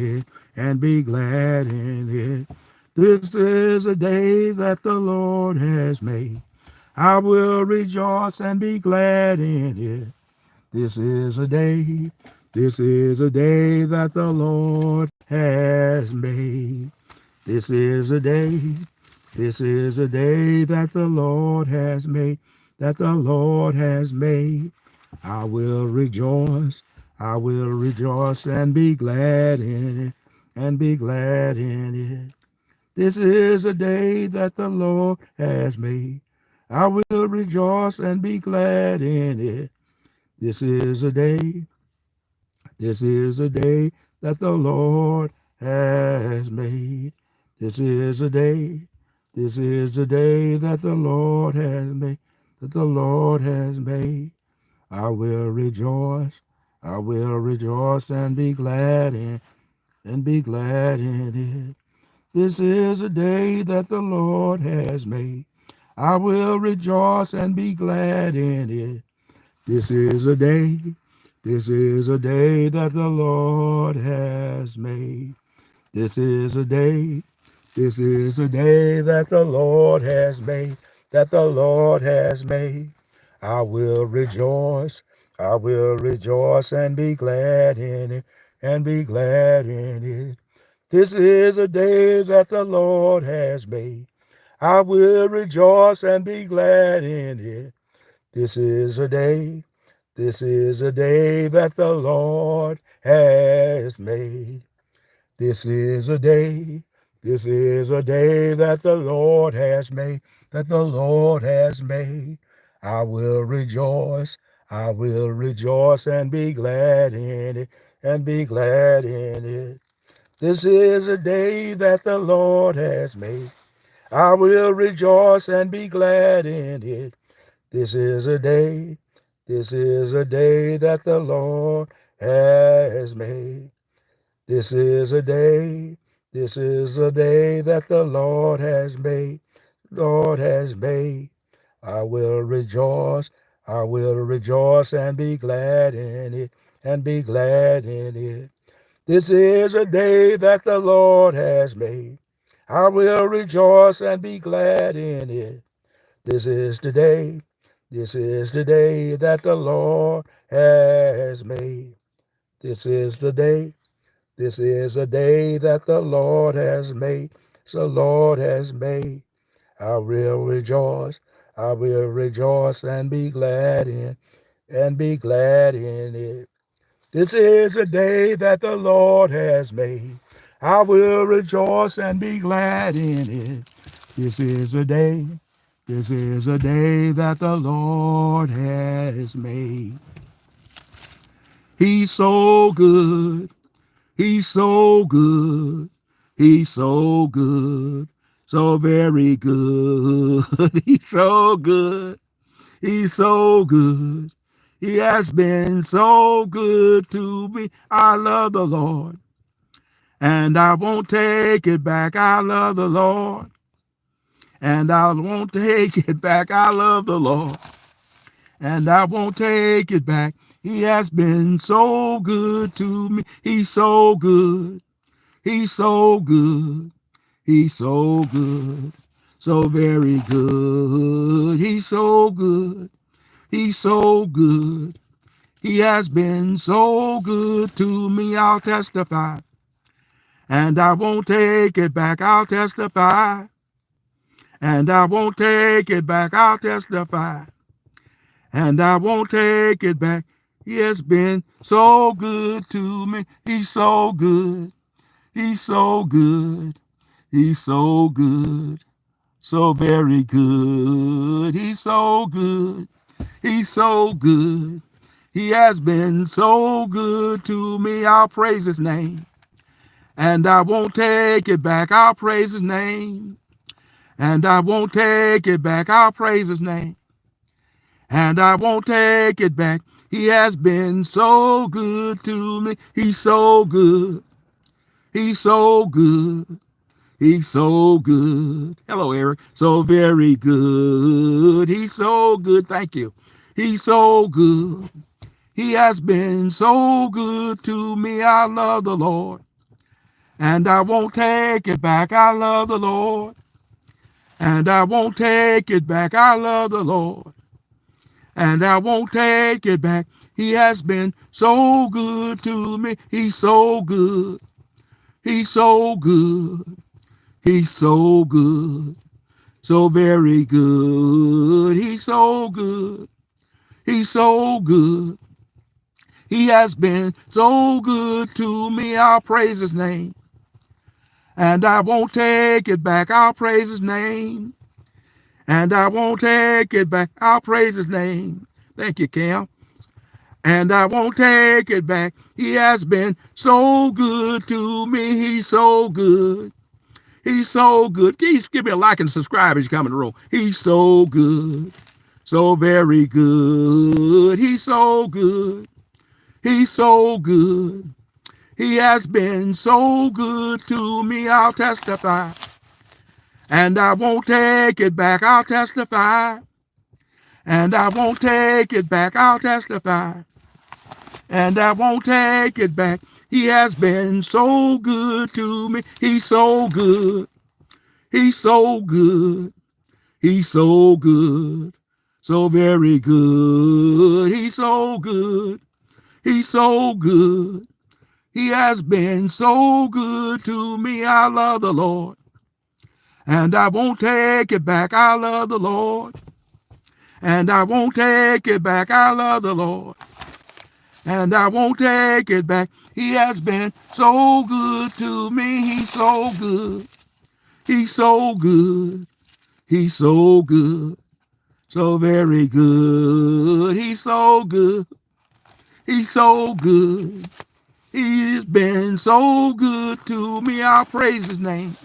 it, and be glad in it. This is a day that the Lord has made. I will rejoice and be glad in it. This is a day, this is a day that the Lord has made. This is a day, this is a day that the Lord has made, that the Lord has made. I will rejoice and be glad in it, and be glad in it. This is a day that the Lord has made. I will rejoice and be glad in it. This is a day, this is a day that the Lord has made. This is a day, this is the day that the Lord has made, that the Lord has made. I will rejoice and be glad and be glad in it. This is a day that the Lord has made. I will rejoice and be glad in it. This is a day, this is a day that the Lord has made. This is a day, this is a day that the Lord has made, that the Lord has made. I will rejoice and be glad in it, and be glad in it. This is a day that the Lord has made. I will rejoice and be glad in it. This is a day, this is a day that the Lord has made. This is a day, this is a day that the Lord has made, that the Lord has made. I will rejoice and be glad in it, and be glad in it. This is a day that the Lord has made. I will rejoice and be glad in it. This is a day, this is a day that the Lord has made. This is a day, this is a day that the Lord has made, Lord has made. I will rejoice and be glad in it, and be glad in it. This is a day that the Lord has made. I will rejoice and be glad in it. This is the day, this is the day that the Lord has made. This is the day, this is a day that the Lord has made. The Lord has made. I will rejoice and be glad in, and be glad in it. This is a day that the Lord has made. I will rejoice and be glad in it. This is a day, this is a day that the Lord has made. He's so good. He's so good. He's so good. So very good. He's so good. He's so good. He has been so good to me. I love the Lord. And I won't take it back. I love the Lord. And I won't take it back. I love the Lord. And I won't take it back. He has been so good to me. He's so good. He's so good. He's so good. So very good. He's so good. He's so good. He has been so good to me. I'll testify. And I won't take it back. I'll testify. And I won't take it back. I'll testify. And I won't take it back. He has been so good to me. He's so good. He's so good. He's so good. So very good. He's so good. He's so good. He has been so good to me. I'll praise his name. And I won't take it back. I'll praise his name. And I won't take it back. I'll praise his name. And I won't take it back. He has been so good to me. He's so good. He's so good. He's so good. Hello, Eric. So very good. He's so good. Thank you. He's so good. He has been so good to me. I love the Lord. and I won't take it back. I love the Lord, and I won't take it back. I love the Lord, and I won't take it back. He has been so good to me. He's so good. He's so good. He's so good. So very good. He's so good. He's so good. He has been so good to me. I'll praise his name. And I won't take it back. I'll praise his name. And I won't take it back. I'll praise his name. Thank you, Cam. And I won't take it back. He has been so good to me. He's so good. He's so good. Please give me a like and subscribe as you come in the room. He's so good. So very good. He's so good. He's so good. He has been so good to me. I'll testify. And I won't take it back. I'll testify. And I won't take it back. I'll testify. And I won't take it back. He has been so good to me. He's so good. He's so good. He's so good. So very good. He's so good. He's so good. He has been so good to me. I love the Lord. And I won't take it back. I love the Lord. And I won't take it back. I love the Lord. And I won't take it back. He has been so good to me. He's so good. He's so good. He's so good. So very good. He's so good. He's so good. He's been so good to me. I'll praise his name.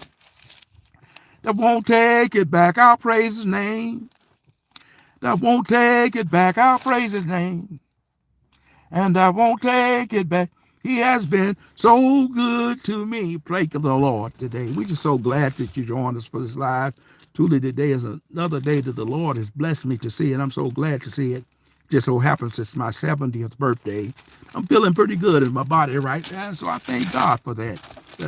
I won't take it back. I'll praise his name. I won't take it back. I'll praise his name. And I won't take it back. He has been so good to me. Praise the Lord today. We're just so glad that you joined us for this live. Truly, today is another day that the Lord has blessed me to see, and I'm so glad to see it. Just so happens it's my 70th birthday. I'm feeling pretty good in my body right now, so I thank God for that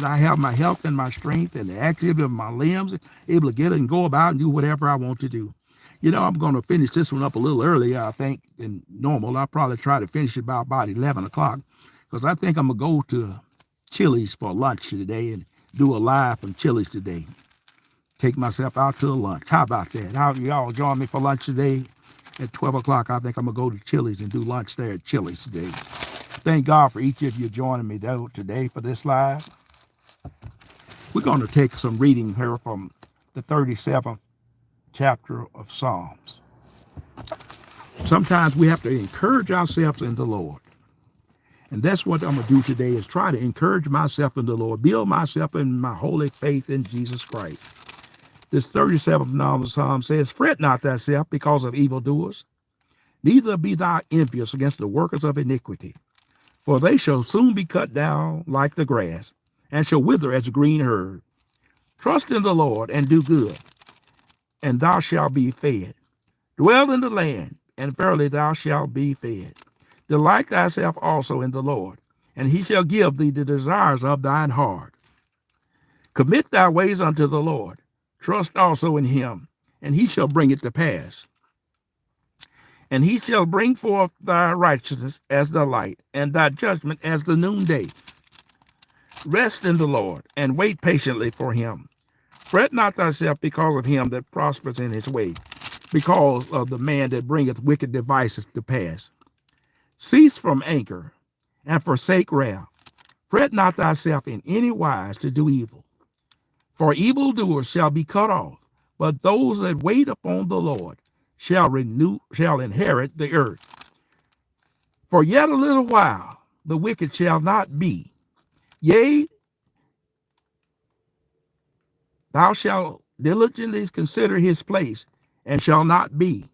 I have my health and my strength and the activity of my limbs, able to get and go about and do whatever I want to do. You know, I'm going to finish this one up a little earlier, I think, than normal. I'll probably try to finish it by about 11 o'clock because I think I'm going to go to Chili's for lunch today and do a live from Chili's today. Take myself out to a lunch. How about that? How y'all join me for lunch today at 12 o'clock? I think I'm going to go to Chili's and do lunch there at Chili's today. Thank God for each of you joining me today for this live. We're going to take some reading here from the 37th chapter of Psalms. Sometimes we have to encourage ourselves in the Lord. And that's what I'm going to do today is try to encourage myself in the Lord, build myself in my holy faith in Jesus Christ. This 37th Psalm says, "Fret not thyself because of evildoers, neither be thou envious against the workers of iniquity. For they shall soon be cut down like the grass, and shall wither as a green herb. Trust in the Lord and do good, and thou shalt be fed. Dwell in the land, and verily thou shalt be fed. Delight thyself also in the Lord, and he shall give thee the desires of thine heart. Commit thy ways unto the Lord. Trust also in him, and he shall bring it to pass. And he shall bring forth thy righteousness as the light, and thy judgment as the noonday. Rest in the Lord, and wait patiently for him. Fret not thyself because of him that prospers in his way, because of the man that bringeth wicked devices to pass. Cease from anger, and forsake wrath. Fret not thyself in any wise to do evil. For evildoers shall be cut off, but those that wait upon the Lord shall inherit the earth. For yet a little while the wicked shall not be. Yea, thou shalt diligently consider his place, and shall not be.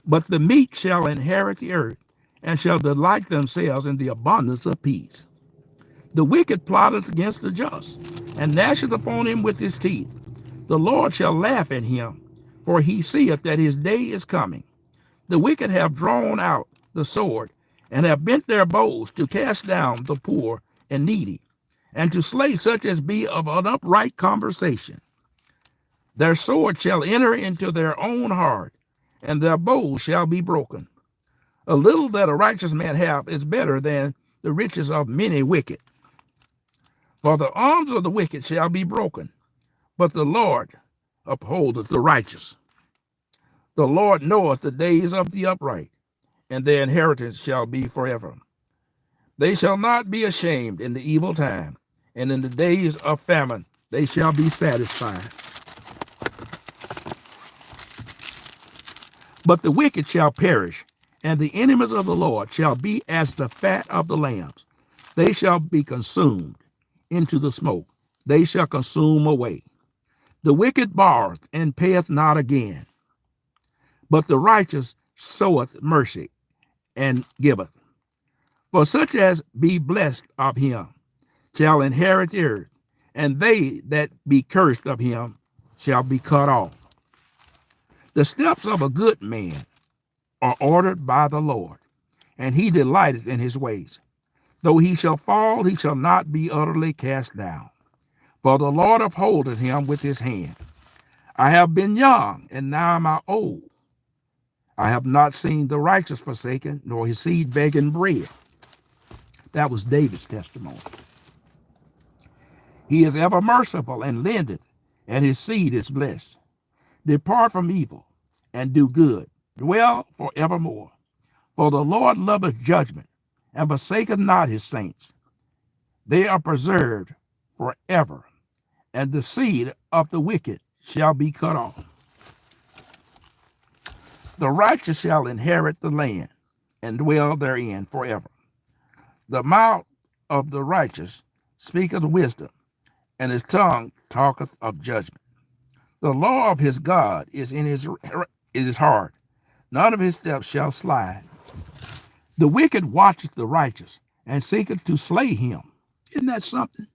But the meek shall inherit the earth, and shall delight themselves in the abundance of peace. The wicked plotteth against the just, and gnasheth upon him with his teeth. The Lord shall laugh at him, for he seeth that his day is coming. The wicked have drawn out the sword, and have bent their bows to cast down the poor and needy, and to slay such as be of an upright conversation. Their sword shall enter into their own heart, and their bow shall be broken. A little that a righteous man hath is better than the riches of many wicked. For the arms of the wicked shall be broken, but the Lord upholdeth the righteous. The Lord knoweth the days of the upright, and their inheritance shall be forever. They shall not be ashamed in the evil time, and in the days of famine they shall be satisfied. But the wicked shall perish, and the enemies of the Lord shall be as the fat of the lambs. They shall be consumed into the smoke. They shall consume away. The wicked borroweth and payeth not again, but the righteous soweth mercy and giveth. For such as be blessed of him shall inherit the earth, and they that be cursed of him shall be cut off. The steps of a good man are ordered by the Lord, and he delighteth in his ways. Though he shall fall, he shall not be utterly cast down, for the Lord upholdeth him with his hand. I have been young, and now am I old. I have not seen the righteous forsaken, nor his seed begging bread. That was David's testimony. He is ever merciful and lendeth, and his seed is blessed. Depart from evil, and do good. Dwell forevermore. For the Lord loveth judgment, and forsaketh not his saints. They are preserved forever, and the seed of the wicked shall be cut off. The righteous shall inherit the land, and dwell therein forever. The mouth of the righteous speaketh wisdom, and his tongue talketh of judgment. The law of his God is in his heart. None of his steps shall slide. The wicked watcheth the righteous, and seeketh to slay him. Isn't that something?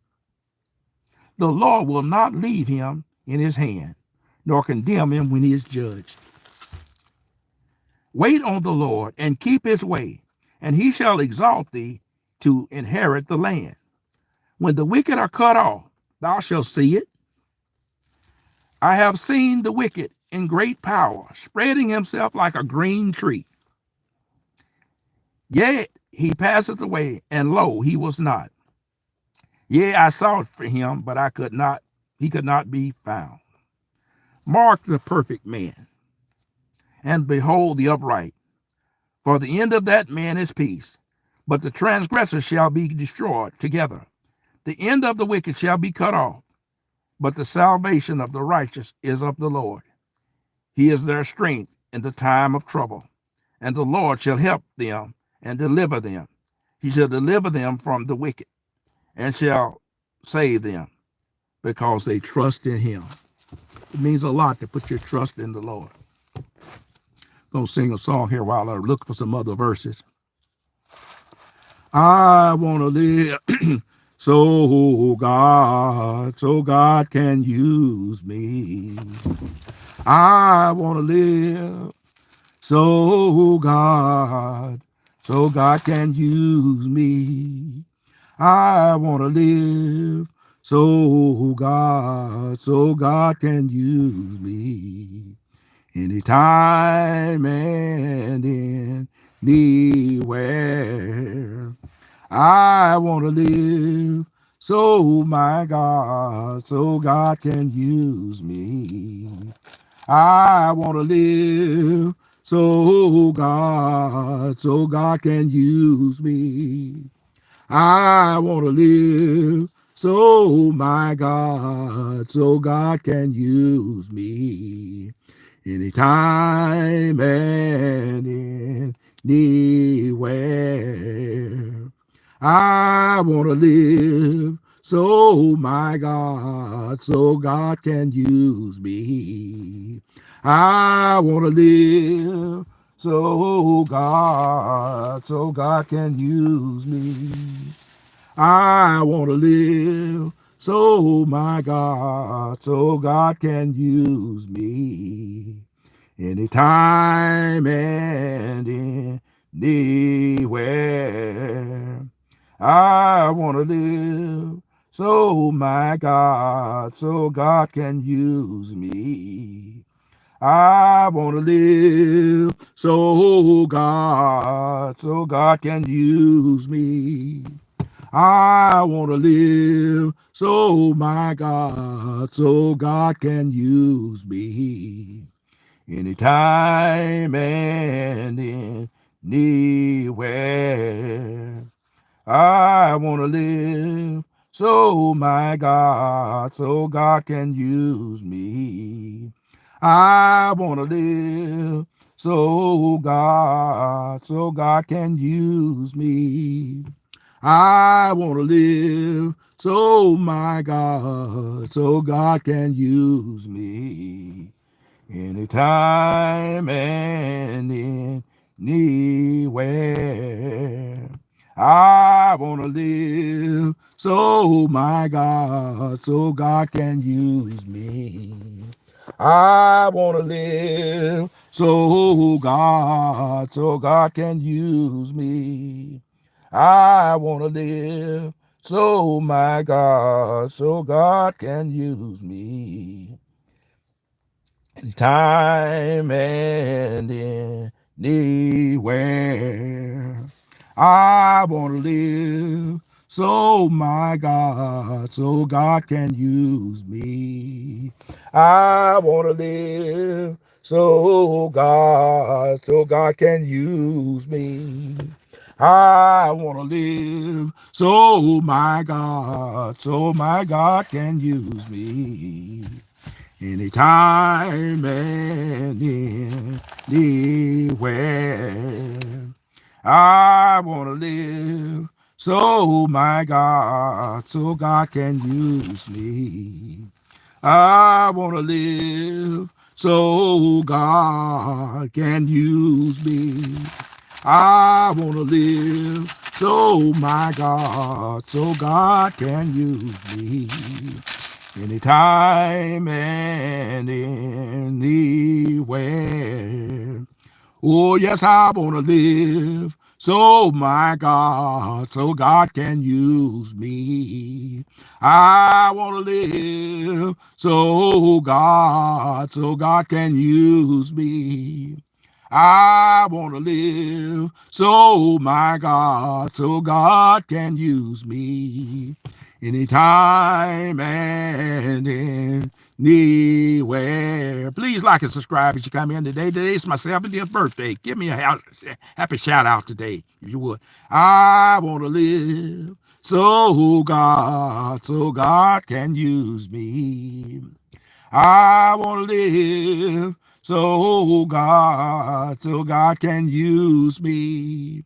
The Lord will not leave him in his hand, nor condemn him when he is judged. Wait on the Lord, and keep his way, and he shall exalt thee to inherit the land. When the wicked are cut off, thou shalt see it. I have seen the wicked in great power, spreading himself like a green tree. Yet he passeth away, and lo, he was not. Yea, I sought for him, but he could not be found. Mark the perfect man, and behold the upright. For the end of that man is peace, but the transgressor shall be destroyed together. The end of the wicked shall be cut off, but the salvation of the righteous is of the Lord. He is their strength in the time of trouble, and the Lord shall help them and deliver them. He shall deliver them from the wicked, and shall save them, because they trust in him. It means a lot to put your trust in the Lord. I'm going to sing a song here while I look for some other verses. I want to live so God can use me. I want to live so God can use me. I want to live so God can use me. Anytime and anywhere. I want to live so God can use me. I want to live so God can use me. I want to live so God can use me. Anytime and anywhere. I want to live so God can use me. I want to live so God can use me. I want to live so God can use me. Anytime and anywhere. I want to live so my God, so God can use me. I want to live so God can use me. I want to live so God can use me. Anytime and anywhere. I want to live so God can use me. I want to live so God can use me. I want to live so God can use me. Anytime and anywhere. I want to live so God can use me. I want to live so God can use me. I want to live so God can use me. Time and anywhere. I want to live so God can use me. I want to live so God can use me. I want to live so my God can use me. Anytime and anywhere. I want to live so God can use me. I want to live so God can use me. I want to live so God can use me. Anytime and anywhere. Oh, yes, I want to live so God can use me. I want to live so God can use me. I want to live so God can use me. Anytime and anywhere. Please like and subscribe as you come in today. Today's my 70th birthday. Give me a happy shout out today, if you would. I want to live so God can use me. I want to live so God can use me.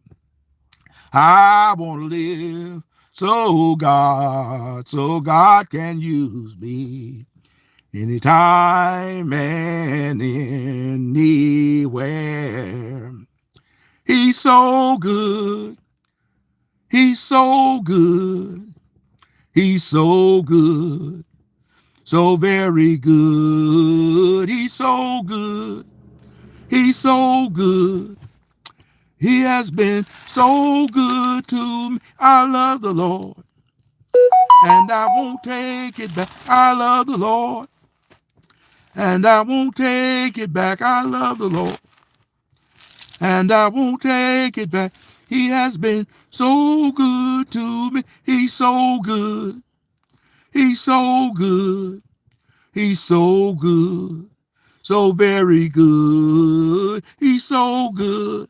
I want to live so God can use me. Anytime and anywhere. He's so good. He's so good. He's so good. So very good. He's so good. He's so good. He has been so good to me. I love the Lord, and I won't take it back. I love the Lord, and I won't take it back. I love the Lord, and I won't take it back. He has been so good to me. He's so good. He's so good. He's so good. So very good. He's so good.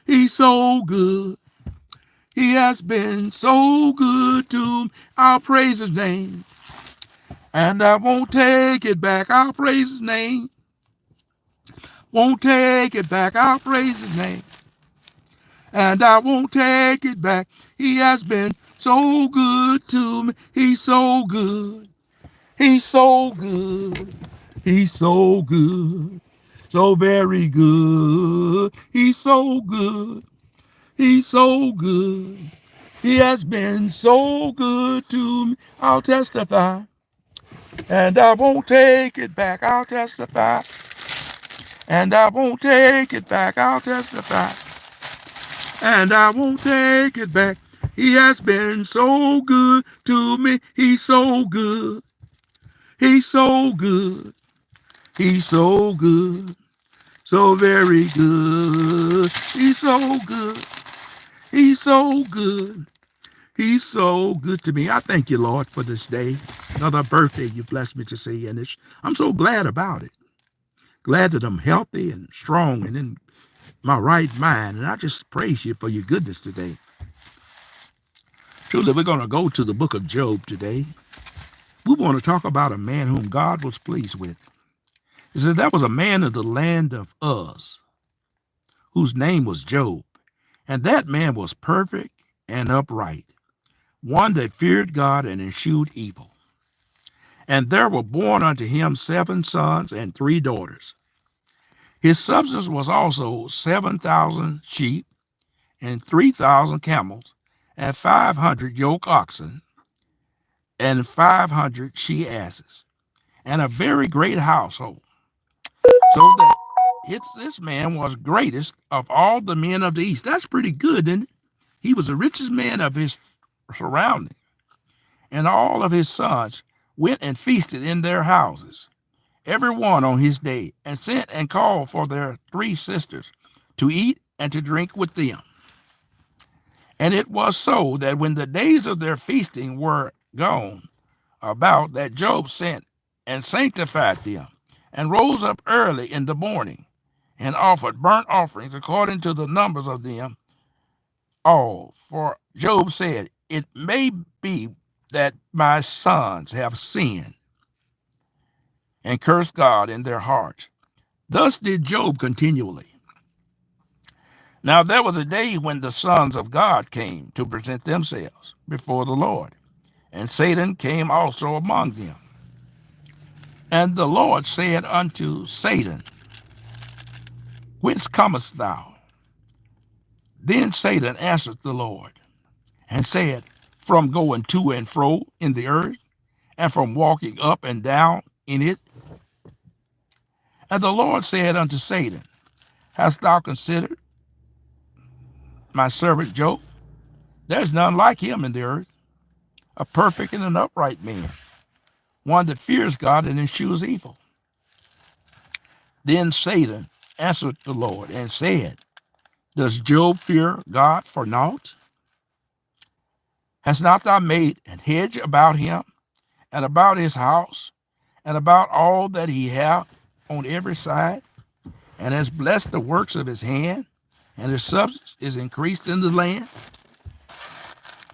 He's so good. He has been so good to me. I'll praise his name, and I won't take it back. I'll praise his name. Won't take it back. I'll praise his name, and I won't take it back. He has been so good to me. He's so good. He's so good. He's so good. So very good. He's so good. He's so good. He has been so good to me. I'll testify, and I won't take it back. I'll testify, and I won't take it back. I'll testify, and I won't take it back. He has been so good to me. He's so good. He's so good. He's so good. So very good. He's so good. He's so good. He's so good to me. I thank you, Lord, for this day. Another birthday you blessed me to see. And I'm so glad about it. Glad that I'm healthy and strong and in my right mind. And I just praise you for your goodness today. Truly, we're going to go to the book of Job today. We want to talk about a man whom God was pleased with. He said there was a man in the land of Uz whose name was Job. And that man was perfect and upright, one that feared God and eschewed evil. And there were born unto him 7 sons and 3 daughters. His substance was also 7,000 sheep and 3,000 camels and 500 yoke oxen and 500 she asses, and a very great household, so that this man was greatest of all the men of the east. That's pretty good, isn't it? He was the richest man of his surrounding, and all of his sons went and feasted in their houses, every one on his day, and sent and called for their 3 sisters to eat and to drink with them. And it was so that when the days of their feasting were gone about, that Job sent and sanctified them, and rose up early in the morning, and offered burnt offerings according to the numbers of them all. For Job said, it may be that my sons have sinned and cursed God in their hearts. Thus did Job continually. Now there was a day when the sons of God came to present themselves before the Lord, and Satan came also among them. And the Lord said unto Satan, whence comest thou? Then Satan answered the Lord, and said, from going to and fro in the earth, and from walking up and down in it. And the Lord said unto Satan, hast thou considered my servant Job? There's none like him in the earth, a perfect and an upright man, one that fears God and eschews evil. Then Satan answered the Lord and said, does Job fear God for naught? Hast not thou made an hedge about him, and about his house, and about all that he hath on every side, and hast blessed the works of his hand, and his substance is increased in the land?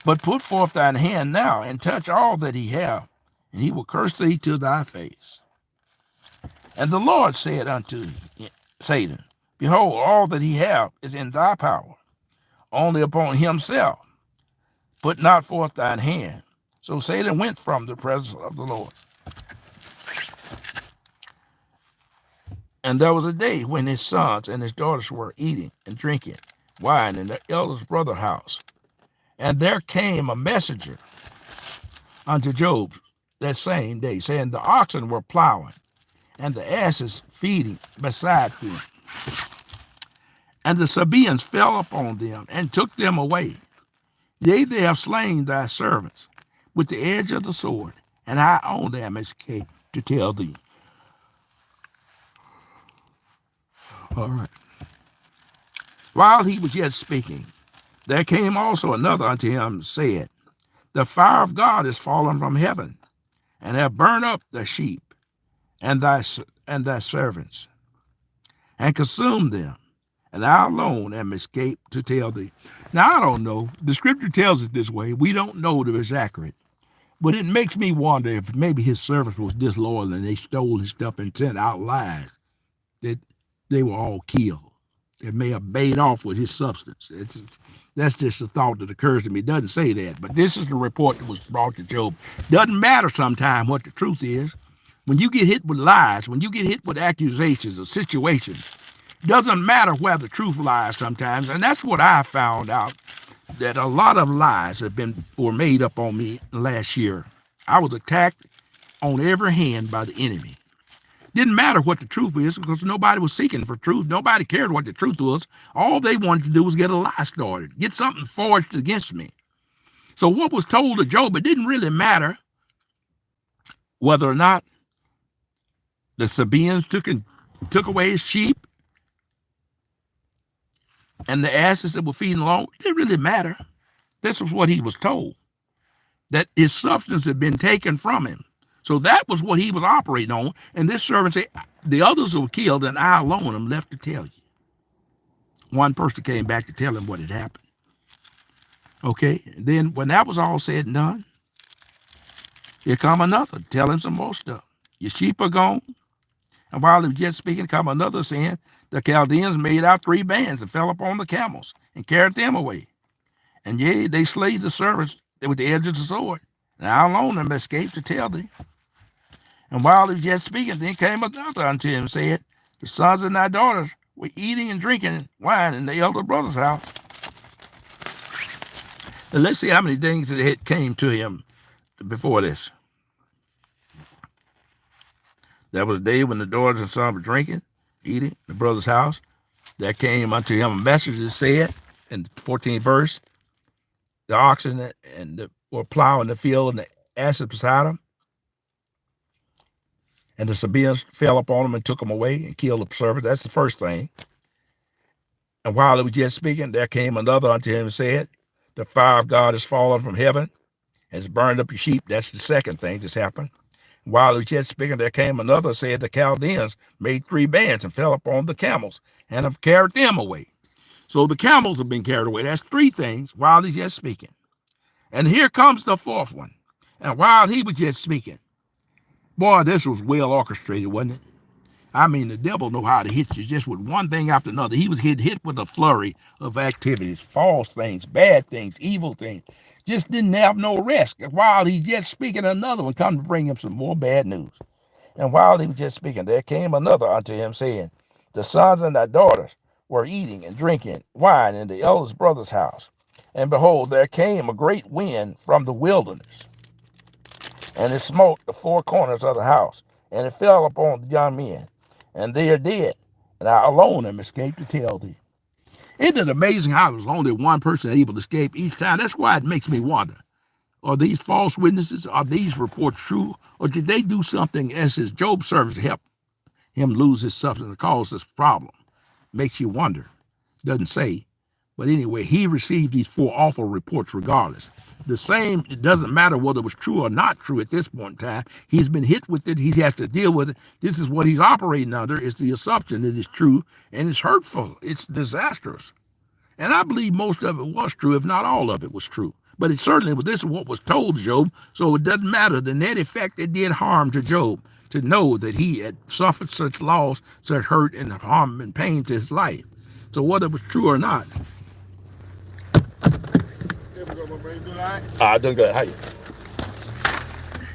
But put forth thine hand now, and touch all that he hath, and he will curse thee to thy face. And the Lord said unto Satan, behold, all that he hath is in thy power, only upon himself put not forth thine hand. So Satan went from the presence of the Lord. And there was a day when his sons and his daughters were eating and drinking wine in their eldest brother's house. And there came a messenger unto Job that same day, saying, the oxen were plowing, and the asses feeding beside them. And the Sabaeans fell upon them, and took them away. Yea, they have slain thy servants with the edge of the sword, and I only am escaped to tell thee. All right. While he was yet speaking, there came also another unto him, said, the fire of God is fallen from heaven, and have burned up the sheep and thy servants, and consumed them, and I alone am escaped to tell thee. Now, I don't know. The scripture tells it this way. We don't know if it's accurate. But it makes me wonder if maybe his servants was disloyal and they stole his stuff and sent out lies that they were all killed. It may have made off with his substance. That's just a thought that occurs to me. It doesn't say that, but this is the report that was brought to Job. Doesn't matter sometimes what the truth is. When you get hit with lies, when you get hit with accusations or situations, doesn't matter where the truth lies sometimes. And that's what I found out, that a lot of lies were made up on me last year. I was attacked on every hand by the enemy. Didn't matter what the truth is, because nobody was seeking for truth. Nobody cared what the truth was. All they wanted to do was get a lie started, get something forged against me. So what was told to Job, it didn't really matter whether or not the Sabaeans took away his sheep and the asses that were feeding along. It didn't really matter. This was what he was told, that his substance had been taken from him. So that was what he was operating on. And this servant said, the others were killed, and I alone am left to tell you. One person came back to tell him what had happened. Okay, then when that was all said and done, here come another, tell him some more stuff. Your sheep are gone. And while he was yet speaking, come another saying, the Chaldeans made out 3 bands and fell upon the camels and carried them away. And yea, they slayed the servants with the edge of the sword. And I alone am escaped to tell thee. And while he was yet speaking, then came another unto him and said, the sons of thy daughters were eating and drinking wine in the elder brother's house. And let's see how many things that had came to him before this. That was the day when the daughters and sons were drinking, eating in the brother's house. There came unto him a message that said, in the 14th verse, the oxen were plowing the field and the asses beside them. And the Sabaeans fell upon them and took them away and killed the servant. That's the first thing. And while he was yet speaking, there came another unto him and said, the fire of God is fallen from heaven and has burned up your sheep. That's the second thing that's happened. While he was yet speaking, there came another, said the Chaldeans made 3 bands and fell upon the camels and have carried them away. So the camels have been carried away. That's 3 things while he's yet speaking. And here comes the 4th one. And while he was yet speaking, boy, this was well orchestrated, wasn't it? I mean, the devil know how to hit you just with one thing after another. He was hit with a flurry of activities, false things, bad things, evil things. Just didn't have no rest. While he's yet speaking, another one come to bring him some more bad news. And while he was just speaking, there came another unto him, saying, the sons and thy daughters were eating and drinking wine in the eldest brother's house. And behold, there came a great wind from the wilderness, and it smote the 4 corners of the house, and it fell upon the young men, and they are dead, and I alone am escaped to tell thee. Isn't it amazing how it was only one person able to escape each time? That's why it makes me wonder. Are these false witnesses? Are these reports true? Or did they do something as his Job servants to help him lose his substance and cause this problem? Makes you wonder. Doesn't say. But anyway, he received these 4 awful reports regardless. The same, it doesn't matter whether it was true or not true at this point in time. He's been hit with it. He has to deal with it. This is what he's operating under, is the assumption that it's true, and it's hurtful. It's disastrous. And I believe most of it was true, if not all of it was true. But it certainly was, this is what was told Job, so it doesn't matter. The net effect, it did harm to Job to know that he had suffered such loss, such hurt and harm and pain to his life. So whether it was true or not. Doing good. How you?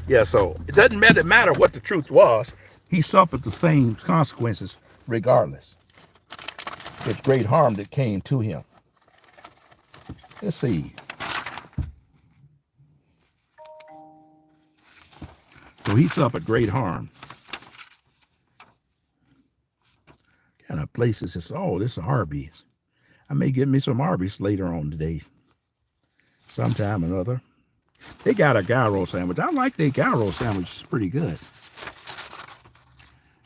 Yeah, so it doesn't matter what the truth was. He suffered the same consequences regardless. It's great harm that came to him. Let's see. So he suffered great harm. Kind of places this, oh, this is Arby's. I may get me some Arby's later on today. Sometime or another. They got a gyro sandwich. I like their gyro sandwich. It's pretty good.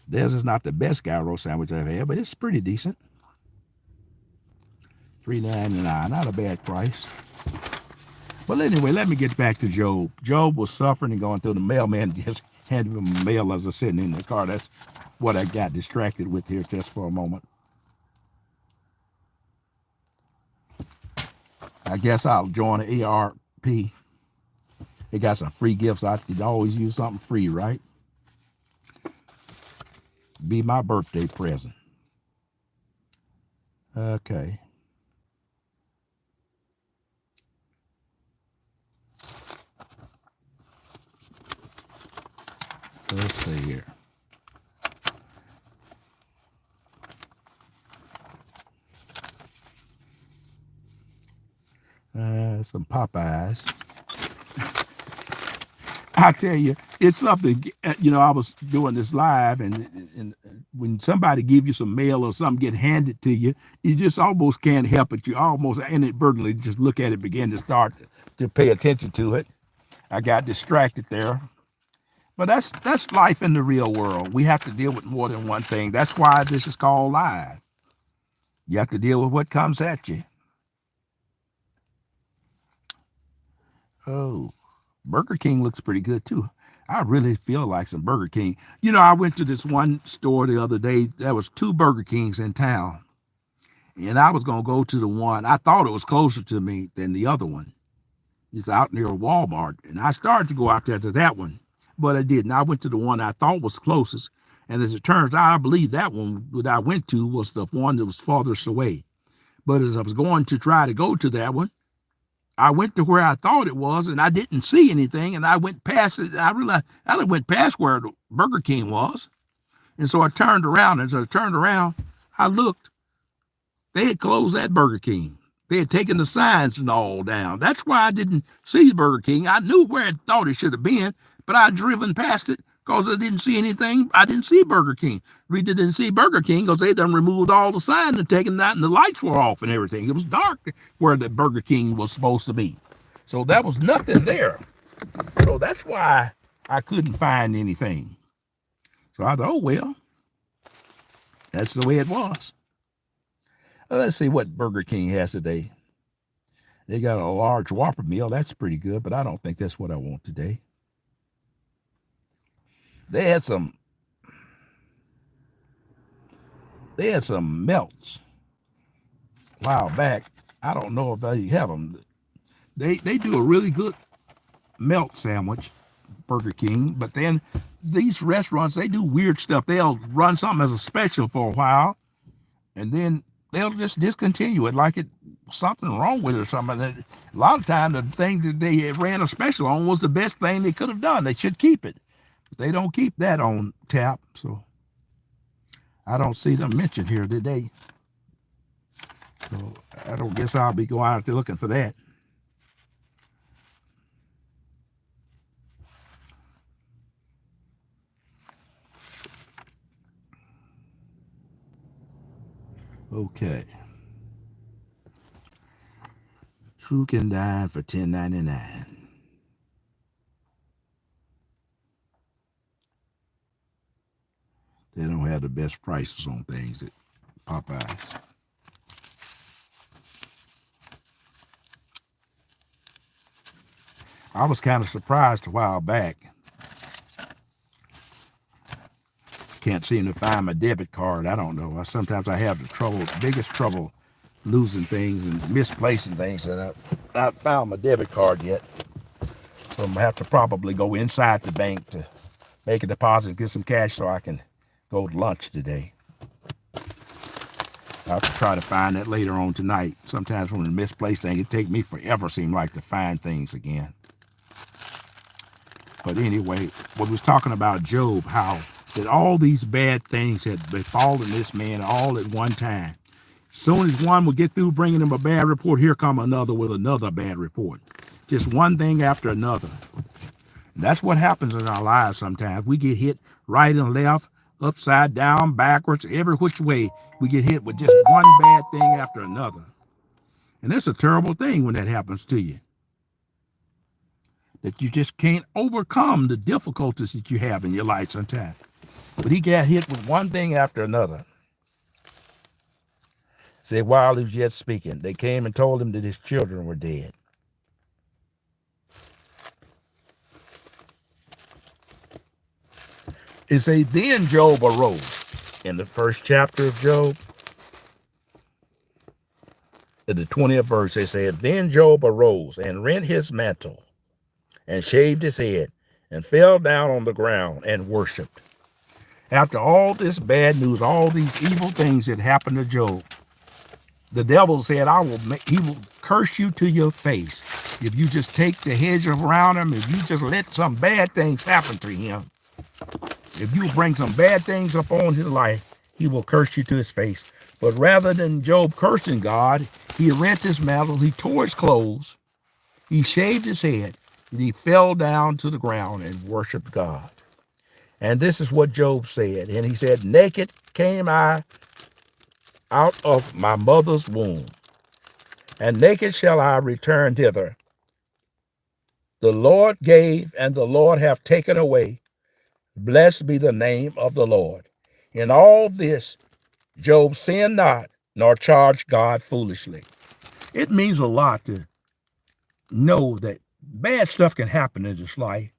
Theirs is not the best gyro sandwich I've had, but it's pretty decent. $3.99, not a bad price. Well, anyway, let me get back to Job. Job was suffering and going through. The mailman just handed him a mail as I was sitting in the car. That's what I got distracted with here just for a moment. I guess I'll join the ARP. They got some free gifts. I could always use something free, right? Be my birthday present. Okay. Let's see here. Some Popeyes. I tell you, it's something, I was doing this live, and when somebody give you some mail or something get handed to you, you just almost can't help it. You almost inadvertently just look at it, begin to start to pay attention to it. I got distracted there. But that's life in the real world. We have to deal with more than one thing. That's why this is called life. You have to deal with what comes at you. Oh, Burger King looks pretty good too. I really feel like some Burger King. You know, I went to this one store the other day. There was 2 Burger Kings in town. And I was going to go to the one, I thought it was closer to me than the other one. It's out near Walmart. And I started to go out there to that one, but I didn't. I went to the one I thought was closest. And as it turns out, I believe that one that I went to was the one that was farthest away. But as I was going to try to go to that one, I went to where I thought it was, and I didn't see anything. And I went past it. I realized I went past where the Burger King was. And so I turned around. And as I turned around, I looked. They had closed that Burger King. They had taken the signs and all down. That's why I didn't see Burger King. I knew where I thought it should have been, but I'd driven past it because I didn't see anything. I didn't see Burger King. We didn't see Burger King because they done removed all the signs and taken that, and the lights were off and everything. It was dark where the Burger King was supposed to be. So there was nothing there. So that's why I couldn't find anything. So I thought, oh, well, that's the way it was. Let's see what Burger King has today. They got a large Whopper meal. That's pretty good, but I don't think that's what I want today. They had some melts a while back. I don't know if they have them. They do a really good melt sandwich, Burger King, but then these restaurants, they do weird stuff. They'll run something as a special for a while, and then they'll just discontinue it like it's something wrong with it or something. A lot of times, the thing that they ran a special on was the best thing they could have done. They should keep it. But they don't keep that on tap, so I don't see them mentioned here today. So I don't guess I'll be going out there looking for that. Okay. Who can dine for $10.99? They don't have the best prices on things at Popeyes. I was kind of surprised a while back. Can't seem to find my debit card. I don't know. Sometimes I have the biggest trouble losing things and misplacing things, and I've not found my debit card yet. So I'm going to have to probably go inside the bank to make a deposit and get some cash so I can go to lunch today. I'll have to try to find that later on tonight. Sometimes when I misplace things, it takes me forever, seem like, to find things again. But anyway, what we was talking about Job, how that all these bad things had befallen this man all at one time. As soon as one would get through bringing him a bad report, here come another with another bad report. Just one thing after another. And that's what happens in our lives sometimes. We get hit right and left, upside down, backwards, every which way. We get hit with just one bad thing after another. And that's a terrible thing when that happens to you. That you just can't overcome the difficulties that you have in your life sometimes. But he got hit with one thing after another. Said while he was yet speaking, they came and told him that his children were dead. It says, then Job arose. In the first chapter of Job, in the 20th verse, they said, then Job arose and rent his mantle and shaved his head and fell down on the ground and worshiped. After all this bad news, all these evil things that happened to Job, the devil said, he will curse you to your face. If you just take the hedge around him, if you just let some bad things happen to him, if you bring some bad things upon his life, he will curse you to his face. But rather than Job cursing God, he rent his mantle, he tore his clothes, he shaved his head, and he fell down to the ground and worshiped God. And this is what Job said. And he said, naked came I out of my mother's womb, and naked shall I return thither. The Lord gave, and the Lord hath taken away. Blessed be the name of the Lord. In all this, Job sinned not, nor charged God foolishly. It means a lot to know that bad stuff can happen in this life,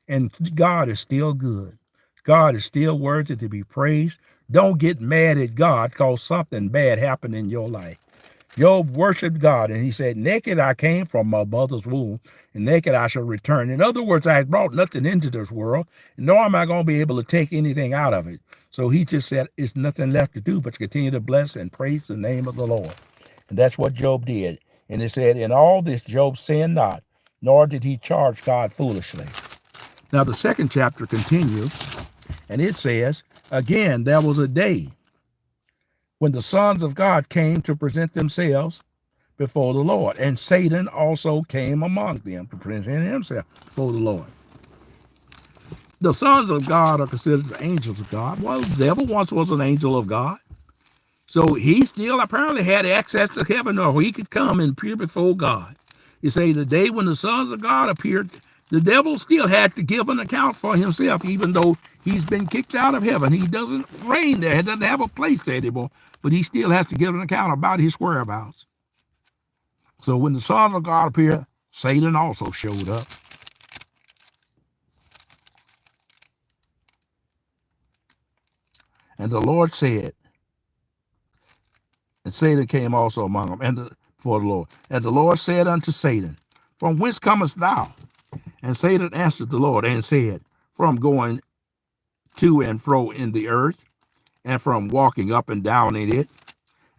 and God is still good. God is still worthy to be praised. Don't get mad at God because something bad happened in your life. Job worshiped God, and he said, naked I came from my mother's womb, and naked I shall return. In other words, I had brought nothing into this world, nor am I going to be able to take anything out of it. So he just said, it's nothing left to do but to continue to bless and praise the name of the Lord. And that's what Job did. And it said, in all this Job sinned not, nor did he charge God foolishly. Now the second chapter continues, and it says, again, there was a day when the sons of God came to present themselves before the Lord, and Satan also came among them to present himself before the Lord. The sons of God are considered the angels of God. Well, the devil once was an angel of God. So he still apparently had access to heaven, or he could come and appear before God. You say the day when the sons of God appeared, the devil still had to give an account for himself, even though he's been kicked out of heaven. He doesn't reign there. He doesn't have a place there anymore, but he still has to give an account about his whereabouts. So when the sons of God appeared, Satan also showed up. And the Lord said, and Satan came also among them, and before the Lord. And the Lord said unto Satan, from whence comest thou? And Satan answered the Lord and said, from going to and fro in the earth, and from walking up and down in it.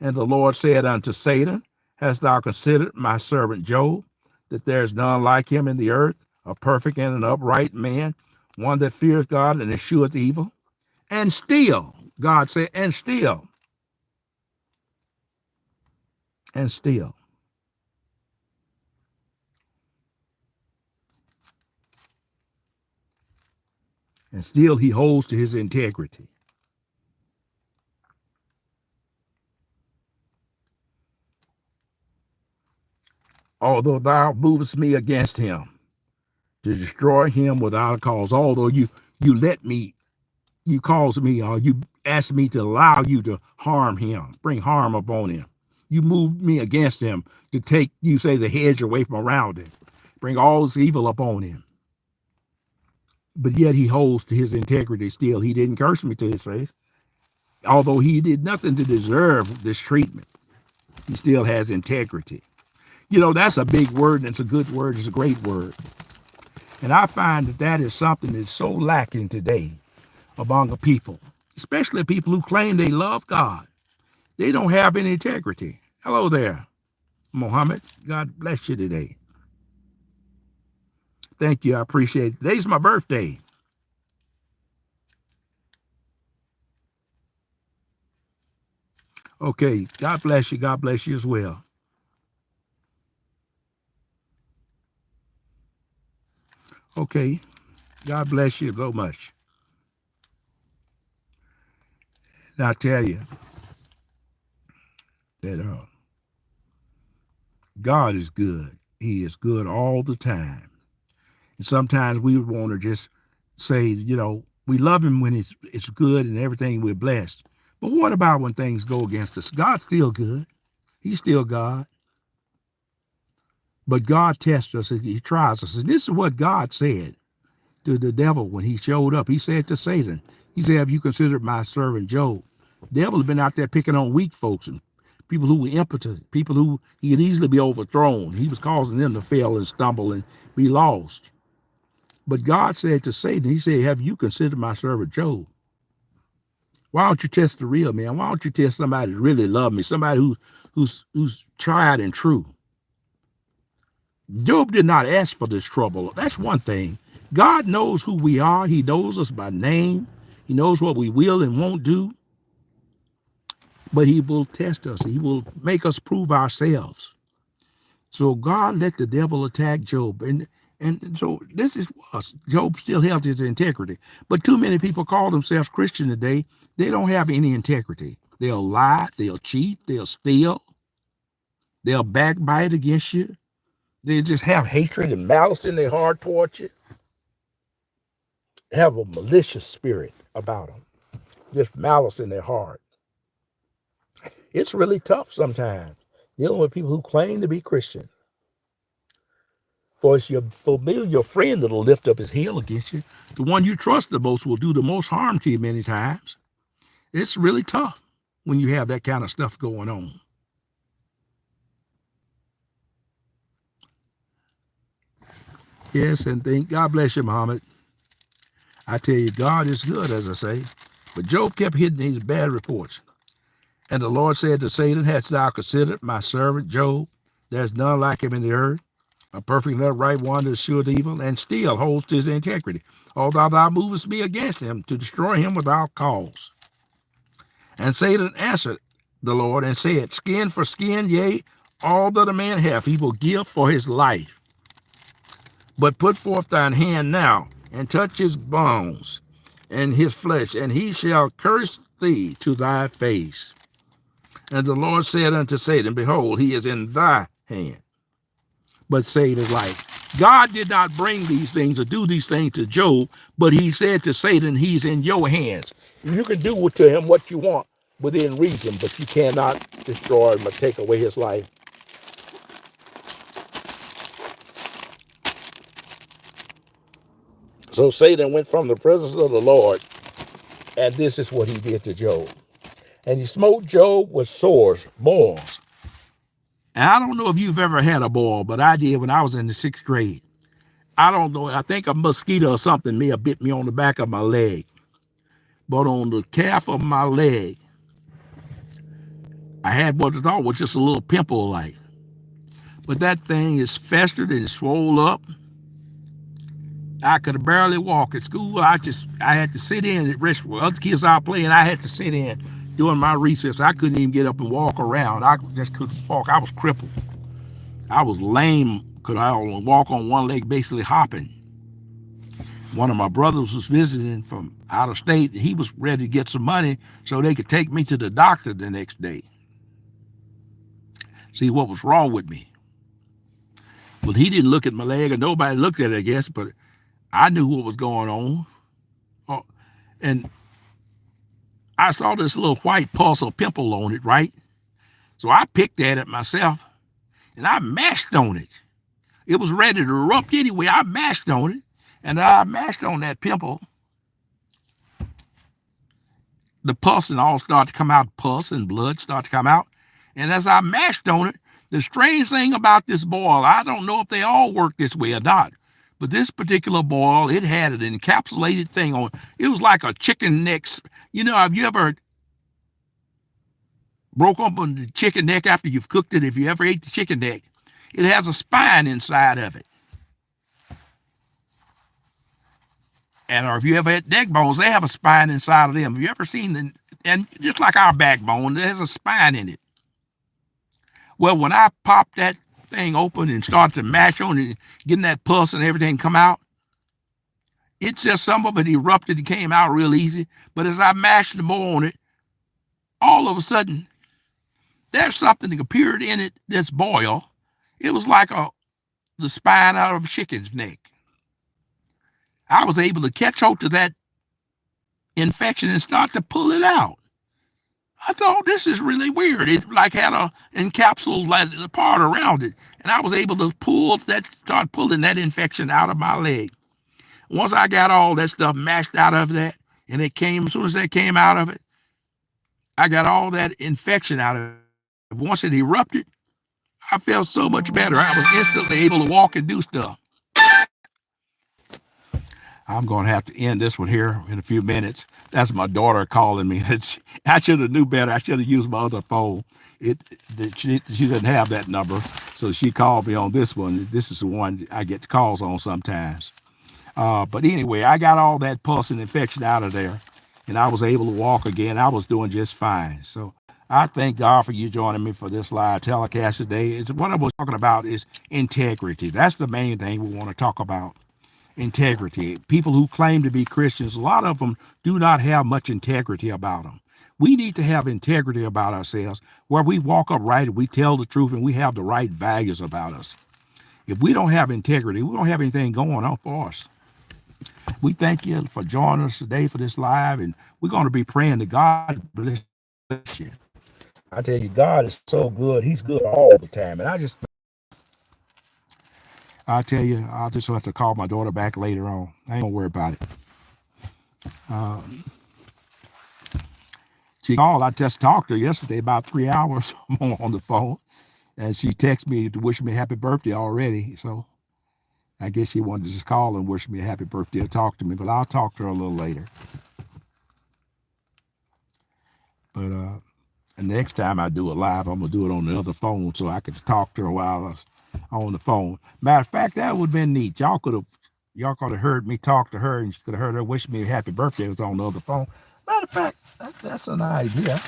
And the Lord said unto Satan, hast thou considered my servant Job, that there is none like him in the earth, a perfect and an upright man, one that fears God and escheweth evil? And still, God said, and still, and still. And still he holds to his integrity. Although thou movest me against him, to destroy him without a cause, although you let me, you caused me, or you asked me to allow you to harm him, bring harm upon him. You moved me against him to take, you say, the hedge away from around him, bring all this evil upon him. But yet he holds to his integrity still. He didn't curse me to his face. Although he did nothing to deserve this treatment, he still has integrity. You know, that's a big word, and it's a good word. It's a great word. And I find that that is something that's so lacking today among the people, especially people who claim they love God. They don't have any integrity. Hello there, Mohammed. God bless you today. Thank you. I appreciate it. Today's my birthday. Okay. God bless you. God bless you as well. Okay. God bless you so much. And I tell you that God is good. He is good all the time. And sometimes we would want to just say, you know, we love him when it's good and everything, we're blessed. But what about when things go against us? God's still good. He's still God. But God tests us and he tries us. And this is what God said to the devil when he showed up. He said to Satan, he said, have you considered my servant Job? The devil has been out there picking on weak folks and people who were impotent, people who he could easily be overthrown. He was causing them to fail and stumble and be lost. But God said to Satan, he said, have you considered my servant Job? Why don't you test the real man? Why don't you test somebody that really loves me, somebody who's tried and true? Job did not ask for this trouble. That's one thing. God knows who we are. He knows us by name. He knows what we will and won't do. But he will test us. He will make us prove ourselves. So God let the devil attack Job. And so this is us. Job still held his integrity. But too many people call themselves Christian today. They don't have any integrity. They'll lie. They'll cheat. They'll steal. They'll backbite against you. They just have hatred and malice in their heart towards you. Have a malicious spirit about them. Just malice in their heart. It's really tough sometimes dealing with people who claim to be Christian. For it's your familiar friend that'll lift up his heel against you. The one you trust the most will do the most harm to you many times. It's really tough when you have that kind of stuff going on. Yes, and God bless you, Muhammad. I tell you, God is good, as I say. But Job kept hitting these bad reports. And the Lord said to Satan, hast thou considered my servant Job? There's none like him in the earth, a perfect and upright one that escheweth evil, and still holds to his integrity. Although thou movest me against him to destroy him without cause. And Satan answered the Lord and said, skin for skin, yea, all that a man hath, he will give for his life. But put forth thine hand now, and touch his bones and his flesh, and he shall curse thee to thy face. And the Lord said unto Satan, behold, he is in thy hand. But Satan is like, God did not bring these things or do these things to Job, but he said to Satan, he's in your hands. You can do to him what you want within reason, but you cannot destroy him or take away his life. So Satan went from the presence of the Lord, and this is what he did to Job. And he smote Job with sores, boils. And I don't know if you've ever had a boil, but I did when I was in the 6th grade. I don't know, I think a mosquito or something may have bit me on the back of my leg. But on the calf of my leg, I had what I thought was just a little pimple like. But that thing is festered and swole up. I could barely walk at school. I had to sit in at rest. Other kids out playing, I had to sit in during my recess. I couldn't even get up and walk around. I just couldn't walk. I was crippled. I was lame because I only walk on one leg, basically hopping. One of my brothers was visiting from out of state, and he was ready to get some money so they could take me to the doctor the next day. See what was wrong with me. Well, he didn't look at my leg, or nobody looked at it, I guess, but I knew what was going on. Oh, and I saw this little white pulse or pimple on it, right? So I picked at it myself, and I mashed on it. It was ready to erupt anyway. I mashed on it, and I mashed on that pimple. The pus and all started to come out, pus and blood started to come out. And as I mashed on it, the strange thing about this boil, I don't know if they all work this way or not, but this particular boil, it had an encapsulated thing on it. It was like a chicken neck. You know, have you ever broke open the chicken neck after you've cooked it? If you ever ate the chicken neck, it has a spine inside of it. And or if you ever had neck bones, they have a spine inside of them. Have you ever seen them? And just like our backbone, there's a spine in it. Well, when I popped that thing open and started to mash on it, getting that pus and everything come out, it's just some of it erupted and came out real easy. But as I mashed more on it, all of a sudden, there's something that appeared in it that's boil. It was like the spine out of a chicken's neck. I was able to catch hold to that infection and start to pull it out. I thought, this is really weird. It like had a encapsulated part around it. And I was able to start pulling that infection out of my leg. Once I got all that stuff mashed out of that, and as soon as that came out of it, I got all that infection out of it. Once it erupted, I felt so much better. I was instantly able to walk and do stuff. I'm going to have to end this one here in a few minutes. That's my daughter calling me. I should have knew better. I should have used my other phone. She doesn't have that number, so she called me on this one. This is the one I get the calls on sometimes. But anyway, I got all that pus and infection out of there, and I was able to walk again. I was doing just fine. So I thank God for you joining me for this live telecast today. What I was talking about is integrity. That's the main thing we want to talk about. Integrity. People who claim to be Christians, a lot of them do not have much integrity about them. We need to have integrity about ourselves, where we walk upright and we tell the truth and we have the right values about us. If we don't have integrity, we don't have anything going on for us. We thank you for joining us today for this live, and we're going to be praying to God to bless you. I tell you, God is so good. He's good all the time. And I tell you, I'll just have to call my daughter back later on. I ain't gonna worry about it. She called. I just talked to her yesterday about 3 hours on the phone, and she texted me to wish me a happy birthday already. So I guess she wanted to just call and wish me a happy birthday or talk to me, but I'll talk to her a little later. But and next time I do it live, I'm gonna do it on the other phone so I can talk to her while I was on the phone. Matter of fact, that would have been neat. Y'all could have heard me talk to her, and you could have heard her wish me a happy birthday. It was on the other phone. Matter of fact, that's an idea.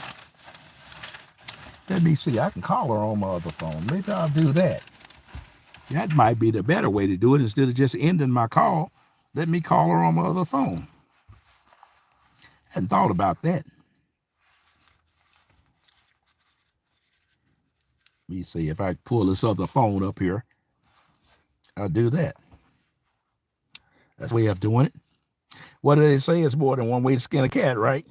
Let me see. I can call her on my other phone. Maybe I'll do that. That might be the better way to do it instead of just ending my call. Let me call her on my other phone. Hadn't thought about that. Let me see if I pull this other phone up here. I'll do that. That's the way of doing it. What do they say? It's more than one way to skin a cat, right?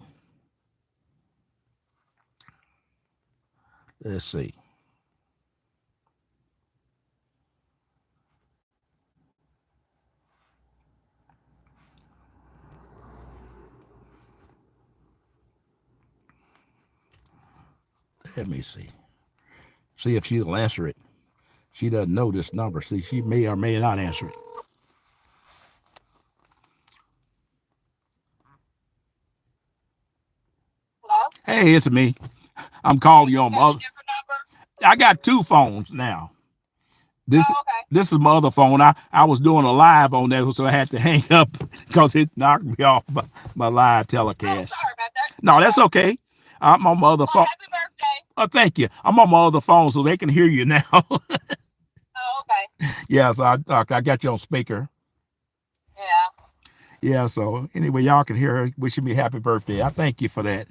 Let's see. Let me see. See if she'll answer it. She doesn't know this number. See, she may or may not answer it. Hello? Hey, it's me. I'm calling you You on got my a other. different number? I got two phones now. This Oh, okay. this is my other phone. I was doing a live on that, so I had to hang up because it knocked me off my live Oh, telecast. sorry about that. No, that's okay. I'm on my other Well, phone. happy birthday. Oh, thank you. I'm on my other phone so they can hear you now. Oh, okay. Yeah, so I got you on speaker. Yeah. Yeah, so anyway, y'all can hear her wishing me happy birthday. I thank you for that.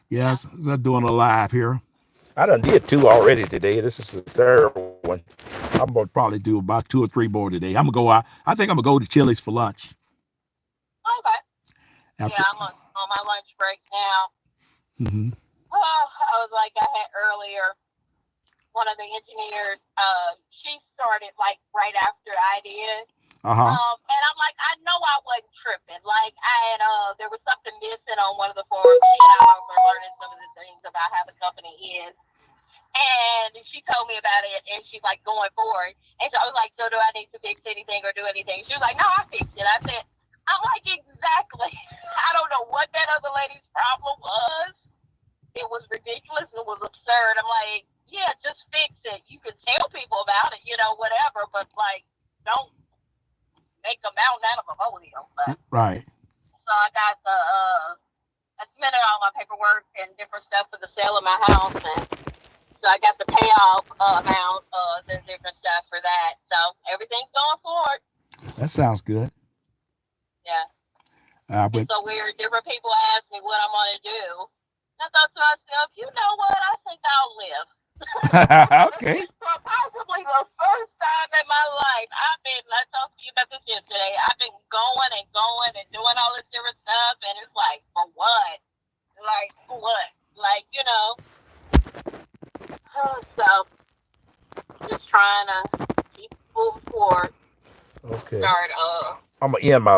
Yeah. Yes, I'm doing a live here. I done did two already today. This is the third one. I'm gonna probably do about 2 or 3 more today. I'm gonna go out. I think I'm gonna go to Chili's for lunch. Okay. After. Yeah, I'm on my lunch break now. Mm-hmm. Oh, I was like I had earlier. One of the engineers, she started like right after I did. Uh-huh. And I'm like, I know I wasn't tripping. Like I had, there was something missing on one of the forms. She and I were learning some of the things about how the company is. And she told me about it, and she's like going forward. And so I was like, so do I need to fix anything or do anything? She was like, no, I fixed it. I said, I'm like, exactly. I don't know what that other lady's problem was. It was ridiculous. It was absurd. I'm like, yeah, just fix it. You can tell people about it, whatever, but like, don't make a mountain out of a molehill. But Right. so I got I submitted all my paperwork and different stuff for the sale of my house, and so I got the payoff amount, the different stuff for that. So everything's going forward. That sounds good. Yeah. But It's so weird. Different people ask me what I'm going to do. I thought to myself, you know what? I think I'll live. okay. For possibly the first time in my life, I talked to you about this yesterday. I've been going and doing all this different stuff, and it's like, for what? Like, for what? Like, so just trying to keep moving forward. Okay. Start, I'm gonna end my